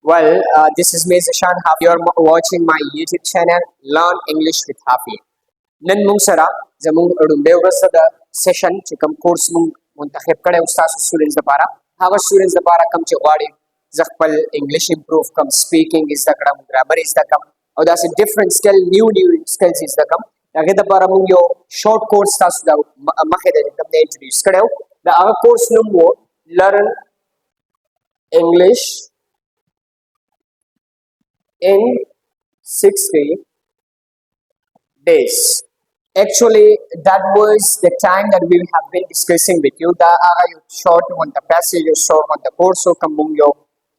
This is me Zishan Haafi. You're watching my YouTube channel Learn English with Haafi. نن موږ سره زموږ لومړی ورځ ده د سیشن چې کوم کورس موږ منتخب کړی و ستاسو سټوډنټس لپاره هغه سټوډنټس لپاره کوم چې غواړي زه خپل انګلیش امپروف کړم سپیکینګ زده کړم ګرامر زده کړم او داسې ډفرنٹ سکل نیو سکلز زده کړم د هغې دپاره موږ یو شارټ کورس تاسو د مخکې د کوم دی انټروډیوس کړی و د هغه کورس نوم و لرن انګلیش in 60 days. Actually, that was the time that we have been discussing with you. The short on the passage, short on the course, so kamung yo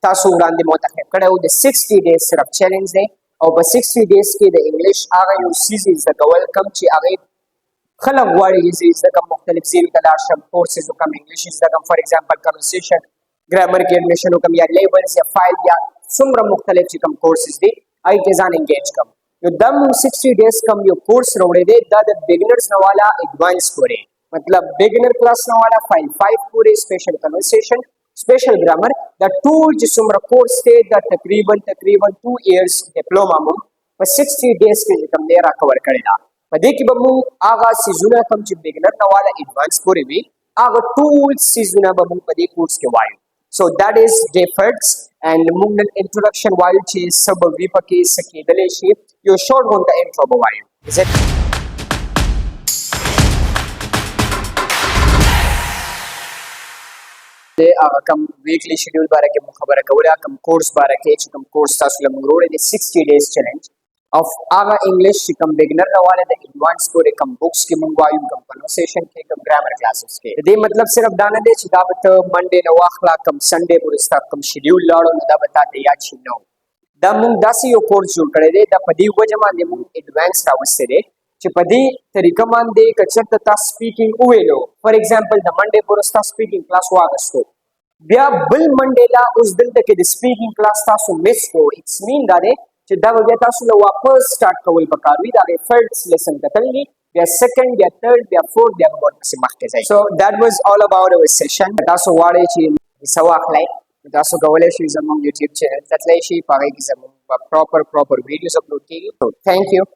tasu randi mota kada the 60 days of challenge day. Over 60 days ke the English yo series the welcome chi khalaq wari is the kam mukhtalif zil talasham courses kam English is the kam for example conversation grammar ke admission kam ya labels ya file ya څومره مختلف چې کوم کورسز دي هغې کې ځان انګیج کړم نو دا موږ 60 ډیز کوم یو کورس راوړی دی دا د بګنرز نه والا ایډوانس پورې مطلب بګنر کلاس نه والا فایل 5 پورې سپیشل کنورسیشن سپیشل ګرامر دا ټول چې څومره کورس دی دا تقریبا 2 ایئرس ډپلوما موږ په 60 ډیز کې چې کوم دی را کور کړی دا په دې کې به موږ هغه سیزونه کوم چې بګنر نه والا ایډوانس پورې وي هغه ټول سیزونه به موږ په دې کورس کې وایو So that is difference and موږ نن introduction وایو چې څه به وي پکې څه کېدلی شي یو شورټ غونډه انټرو به وایو is it د هغه کوم ویکلی شیډول باره کې مو خبره کوله کوم کورس باره کې چې کوم کورس تاسو له موږ وروړی دی 60 days challenge of هغه انګلیش چې کوم بګنر راواله د ایډوانس پورې کوم بکس کې مونږ وایو کوم کنورسیشن کې کوم ګرامر کلاسز کې د دې مطلب صرف دا نه دی چې دا به ته منډې نه واخله کوم سنډې پورې ستا کوم شیډیول لاړو نو دا به تا ته یاد شي نو دا مونږ داسې یو کورس جوړ کړی دی دا په دې وجه باندې مونږ ایډوانس راوستی دی چې په دې طریقه باندې که چېرته تا سپیکینګ وویلو فار ایګزامپل د منډې پورې ستا سپیکینګ کلاس واغستو بیا بل منډې لا اوس دلته کې د سپیکینګ کلاس تاسو مس کو اټس مین دا دی چې دا به بیا تاسو له واپس سټارټ کول پکار وي د هغې فرست لیسن کتل وي بیا سیکنډ بیا تھرډ بیا فورث بیا به ورپسې مخکې ځئ سو دیٹ واز آل اباؤٹ اوور سیشن تاسو غواړئ چې حصه واخلئ تاسو کولی شئ زموږ یوټیوب چینل ته تللی شئ په هغې کې زموږ پراپر ویډیوز اپلوډ کېږي تھینک یو